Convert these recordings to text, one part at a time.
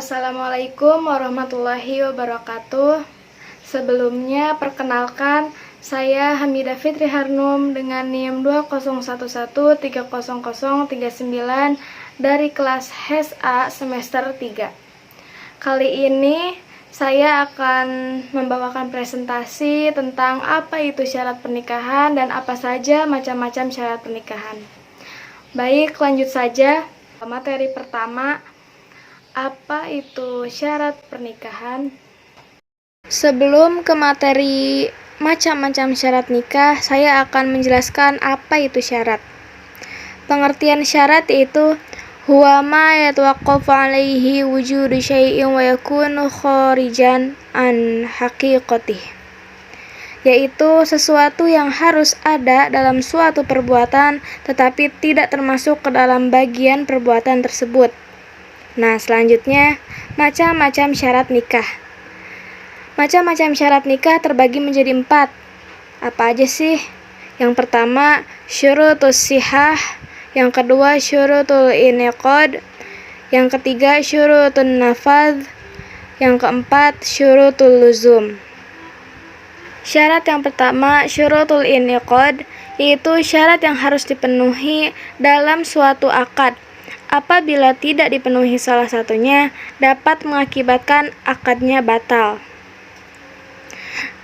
Assalamualaikum warahmatullahi wabarakatuh. Sebelumnya, perkenalkan, saya Hamidah Fitri Harnum dengan NIM 2011300039 dari kelas HES-A semester 3. Kali ini, saya akan membawakan presentasi tentang apa itu syarat pernikahan dan apa saja macam-macam syarat pernikahan. Baik, lanjut saja. Materi pertama, apa itu syarat pernikahan? Sebelum ke materi macam-macam syarat nikah, saya akan menjelaskan apa itu syarat. Pengertian syarat yaitu huwa ma yatawaqqafu alaihi wujudu syai'in wa yakunu kharijan an haqiqatih, yaitu sesuatu yang harus ada dalam suatu perbuatan tetapi tidak termasuk ke dalam bagian perbuatan tersebut. Nah, selanjutnya, macam-macam syarat nikah. Macam-macam syarat nikah terbagi menjadi 4. Apa aja sih? Yang pertama, syurutus sihah. Yang kedua, syurutul inqad. Yang ketiga, syurutun nafadh. Yang keempat, syurutul luzum. Syarat yang pertama, syurutul inqad, yaitu syarat yang harus dipenuhi dalam suatu akad. Apabila tidak dipenuhi salah satunya, dapat mengakibatkan akadnya batal.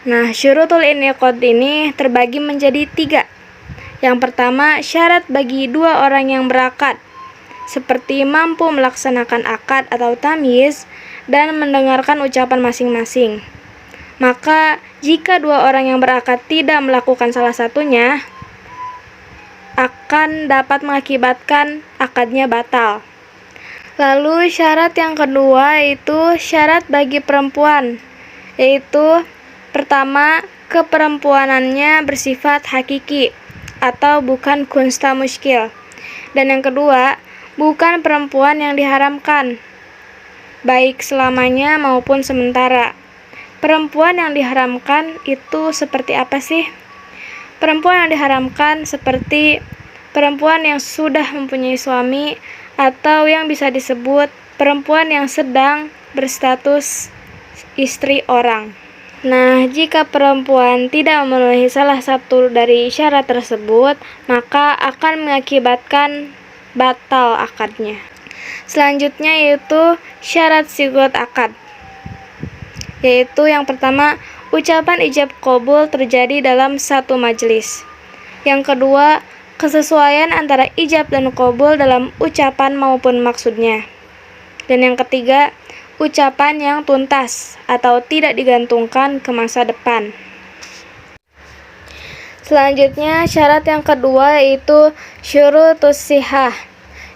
Nah, syurutul inqad ini terbagi menjadi 3. Yang pertama, syarat bagi 2 orang yang berakad, seperti mampu melaksanakan akad atau tamyiz dan mendengarkan ucapan masing-masing. Maka, jika 2 orang yang berakad tidak melakukan salah satunya, akan dapat mengakibatkan akadnya batal. Lalu syarat yang kedua itu syarat bagi perempuan, yaitu pertama, keperempuanannya bersifat hakiki atau bukan kunsta muskil. Dan yang kedua, bukan perempuan yang diharamkan, baik selamanya maupun sementara. Perempuan yang diharamkan itu seperti apa sih? Perempuan yang diharamkan seperti perempuan yang sudah mempunyai suami atau yang bisa disebut perempuan yang sedang berstatus istri orang. Nah, jika perempuan tidak memenuhi salah satu dari syarat tersebut, maka akan mengakibatkan batal akadnya. Selanjutnya yaitu syarat sigot akad, yaitu yang pertama, ucapan ijab qabul terjadi dalam satu majelis. Yang kedua, kesesuaian antara ijab dan qabul dalam ucapan maupun maksudnya. Dan yang ketiga, ucapan yang tuntas atau tidak digantungkan ke masa depan. Selanjutnya, syarat yang kedua yaitu syurutus sihah,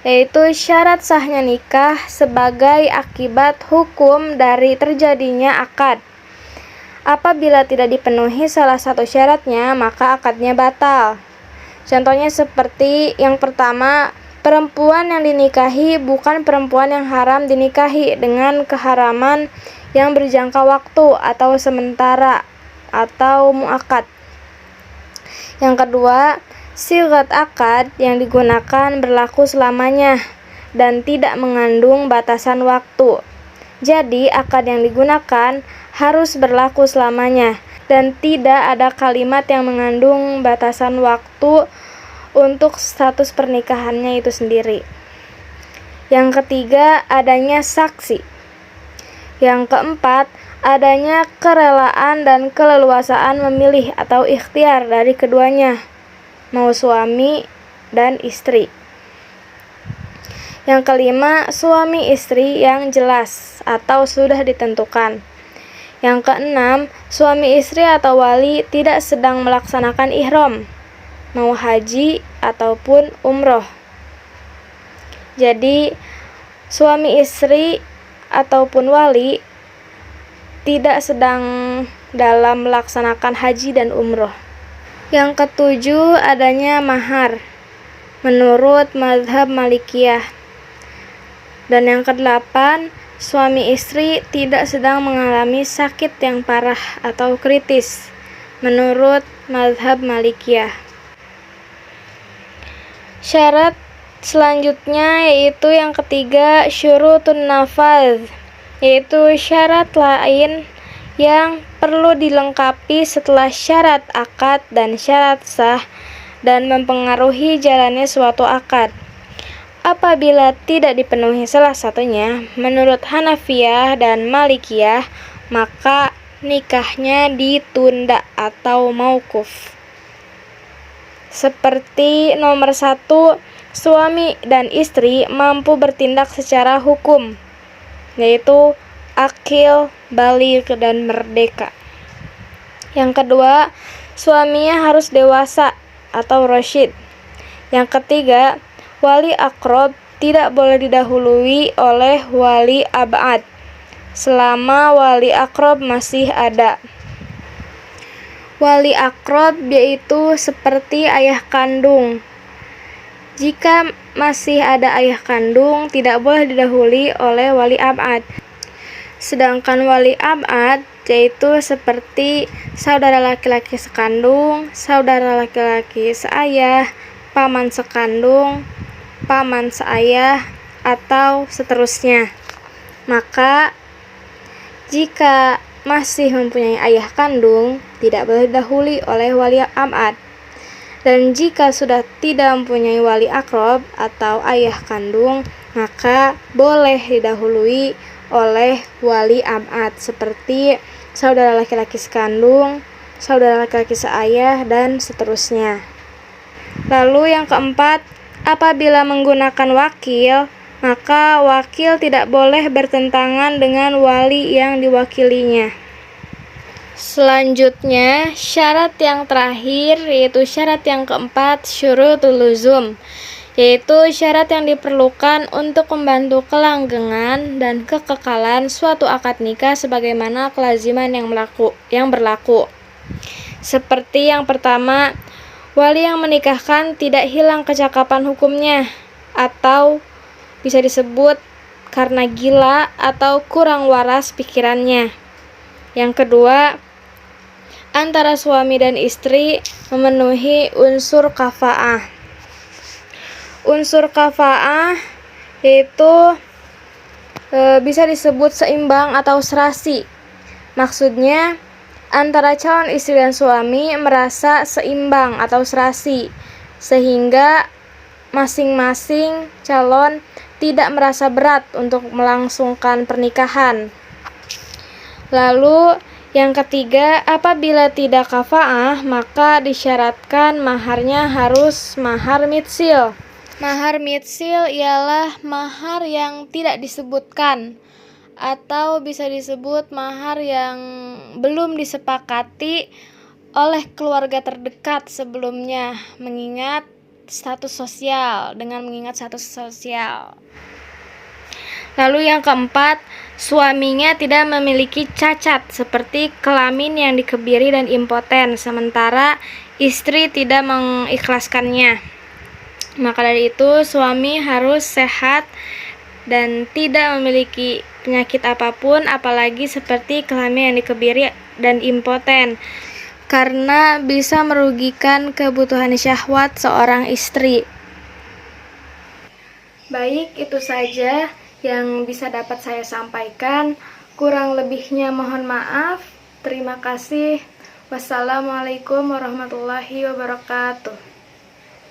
yaitu syarat sahnya nikah sebagai akibat hukum dari terjadinya akad. Apabila tidak dipenuhi salah satu syaratnya, maka akadnya batal. Contohnya seperti yang pertama, perempuan yang dinikahi bukan perempuan yang haram dinikahi dengan keharaman yang berjangka waktu atau sementara atau muakkad. Yang kedua, sigat akad yang digunakan berlaku selamanya dan tidak mengandung batasan waktu. Jadi, akad yang digunakan harus berlaku selamanya dan tidak ada kalimat yang mengandung batasan waktu untuk status pernikahannya itu sendiri. Yang ketiga, adanya saksi. Yang keempat, adanya kerelaan dan keleluasaan memilih atau ikhtiar dari keduanya, mau suami dan istri. Yang kelima, suami istri yang jelas atau sudah ditentukan. Yang keenam, suami istri atau wali tidak sedang melaksanakan ihram, mau haji ataupun umroh. Jadi, suami istri ataupun wali tidak sedang dalam melaksanakan haji dan umroh. Yang ketujuh, adanya mahar menurut mazhab Malikiyah. Dan yang kedelapan, suami istri tidak sedang mengalami sakit yang parah atau kritis menurut mazhab Malikiyah. Syarat selanjutnya yaitu yang ketiga, syurutun nafadh, yaitu syarat lain yang perlu dilengkapi setelah syarat akad dan syarat sah dan mempengaruhi jalannya suatu akad. Apabila tidak dipenuhi salah satunya, menurut Hanafiyah dan Malikiyah, maka nikahnya ditunda atau mauquf. Seperti nomor 1, suami dan istri mampu bertindak secara hukum, yaitu akil, baligh, dan merdeka. Yang kedua, suaminya harus dewasa atau rasyid. Yang ketiga, wali akrob tidak boleh didahului oleh wali ab'ad selama wali akrob masih ada. Wali akrob yaitu seperti ayah kandung. Jika masih ada ayah kandung, tidak boleh didahului oleh wali ab'ad. Sedangkan wali ab'ad yaitu seperti saudara laki-laki sekandung, saudara laki-laki seayah, paman sekandung, paman seayah, atau seterusnya. Maka jika masih mempunyai ayah kandung, tidak boleh didahului oleh wali ab'ad. Dan jika sudah tidak mempunyai wali akrob atau ayah kandung, maka boleh didahului oleh wali ab'ad seperti saudara laki-laki sekandung, saudara laki-laki seayah, dan seterusnya. Lalu yang keempat, apabila menggunakan wakil, maka wakil tidak boleh bertentangan dengan wali yang diwakilinya. Selanjutnya, syarat yang terakhir yaitu syarat yang keempat, syurutul luzum, yaitu syarat yang diperlukan untuk membantu kelanggengan dan kekekalan suatu akad nikah sebagaimana kelaziman yang berlaku. Seperti yang pertama, wali yang menikahkan tidak hilang kecakapan hukumnya, atau bisa disebut karena gila atau kurang waras pikirannya. Yang kedua, antara suami dan istri memenuhi unsur kafa'ah. Unsur kafa'ah yaitu bisa disebut seimbang atau serasi. Maksudnya, antara calon istri dan suami merasa seimbang atau serasi, sehingga masing-masing calon tidak merasa berat untuk melangsungkan pernikahan. Lalu yang ketiga, apabila tidak kafa'ah, maka disyaratkan maharnya harus mahar mitsil. Mahar mitsil ialah mahar yang tidak disebutkan, atau bisa disebut mahar yang belum disepakati oleh keluarga terdekat sebelumnya, mengingat status sosial. Lalu yang keempat, suaminya tidak memiliki cacat seperti kelamin yang dikebiri dan impoten, sementara istri tidak mengikhlaskannya. Maka dari itu, suami harus sehat dan tidak memiliki penyakit apapun, apalagi seperti kelamin yang dikebiri dan impoten, karena bisa merugikan kebutuhan syahwat seorang istri. Baik, itu saja yang bisa dapat saya sampaikan. Kurang lebihnya mohon maaf. Terima kasih. Wassalamualaikum warahmatullahi wabarakatuh.